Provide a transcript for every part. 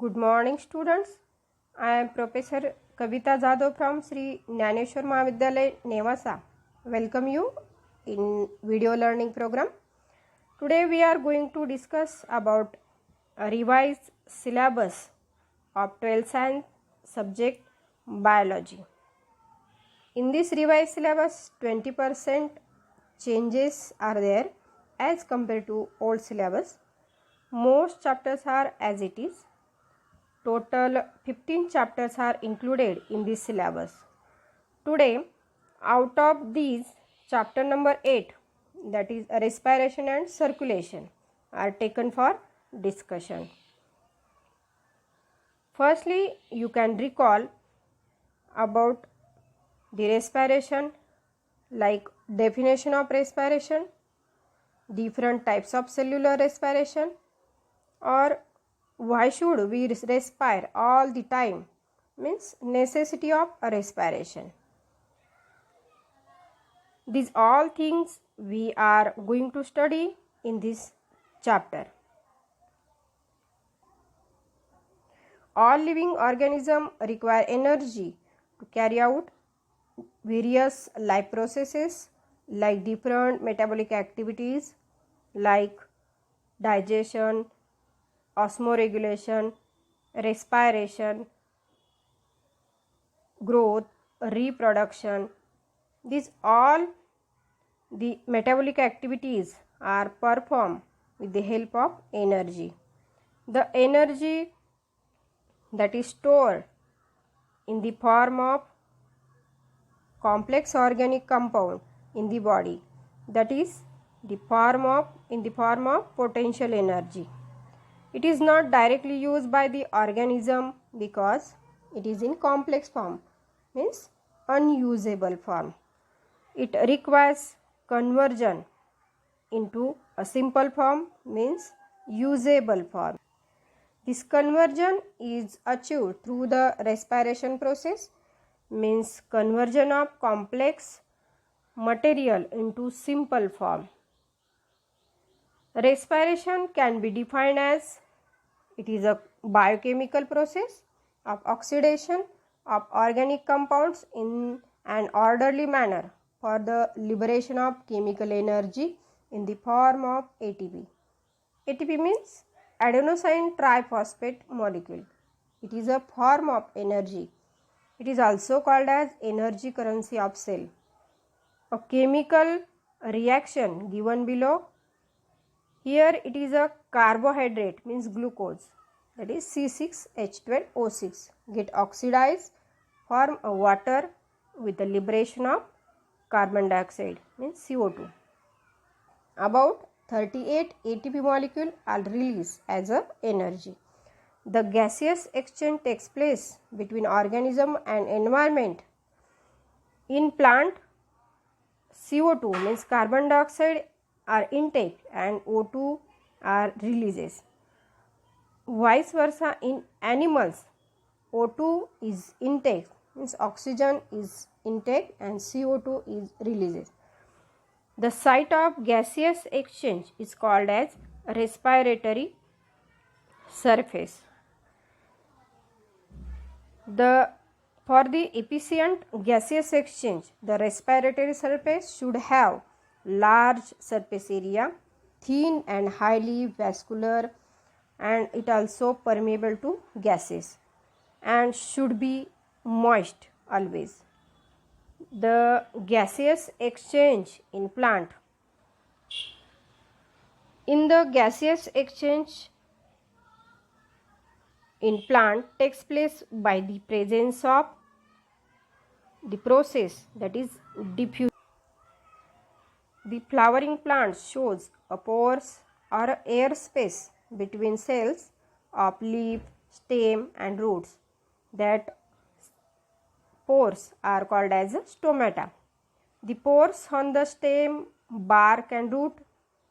Good morning, students. I am Professor Kavita Jadhav from Sri Jnaneshwar Mahavidyalaya, Nevasa. Welcome you in video learning program. Today we are going to discuss about a revised syllabus of 12th science subject biology. In this revised syllabus, 20% changes are there as compared to old syllabus. Most chapters are as it is. Total 15 chapters are included in this syllabus. Today, out of these, chapter number 8, that is respiration and circulation, are taken for discussion. Firstly, you can recall about the respiration, like definition of respiration, different types of cellular respiration, or why should we respire all the time, means necessity of a respiration. These all things we are going to study in this chapter. All living organisms require energy to carry out various life processes like different metabolic activities like digestion, osmoregulation, respiration, growth, reproduction. These all the metabolic activities are performed with the help of energy. The energy that is stored in the form of complex organic compound in the body, that is in the form of potential energy. It is not directly used by the organism because it is in complex form, means unusable form. It requires conversion into a simple form, means usable form. This conversion is achieved through the respiration process, means conversion of complex material into simple form. Respiration can be defined as it is a biochemical process of oxidation of organic compounds in an orderly manner for the liberation of chemical energy in the form of ATP. ATP means adenosine triphosphate molecule. It is a form of energy. It is also called as energy currency of cell. A chemical reaction given below. Here it is a carbohydrate, means glucose, that is C6H12O6, get oxidized, form a water with the liberation of carbon dioxide, means CO2. About 38 ATP molecules are released as a energy. The gaseous exchange takes place between organism and environment. In plant, CO2 means carbon dioxide are intake and O2 are releases. Vice versa, in animals, O2 is intake, means oxygen is intake and CO2 is releases. The site of gaseous exchange is called as respiratory surface. For the efficient gaseous exchange, the respiratory surface should have large surface area, thin and highly vascular, and it also permeable to gases, and should be moist always. The gaseous exchange in plant. In the gaseous exchange in plant takes place by the presence of the process that is diffusion. The flowering plant shows a pores or air space between cells of leaf, stem and roots. That pores are called as stomata. The pores on the stem, bark and root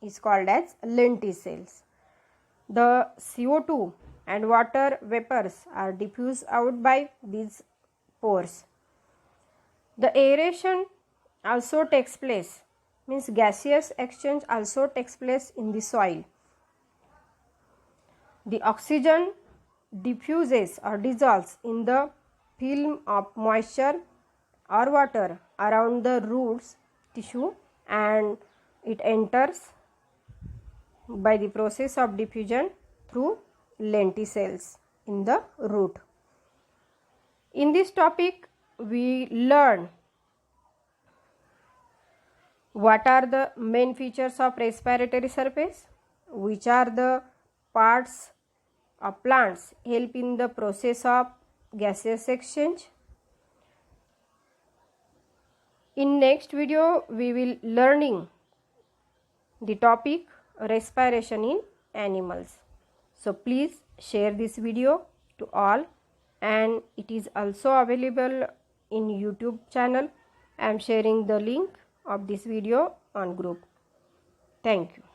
is called as lenticels. The CO2 and water vapors are diffused out by these pores. The aeration also takes place, means gaseous exchange also takes place in the soil. The oxygen diffuses or dissolves in the film of moisture or water around the roots tissue, and it enters by the process of diffusion through lenticels in the root. In this topic, we learn what are the main features of respiratory surface, which are the parts of plants help in the process of gaseous exchange. In next video, we will learning the topic respiration in animals. So please share this video to all, and it is also available in YouTube channel. I am sharing the link of this video on group. Thank you.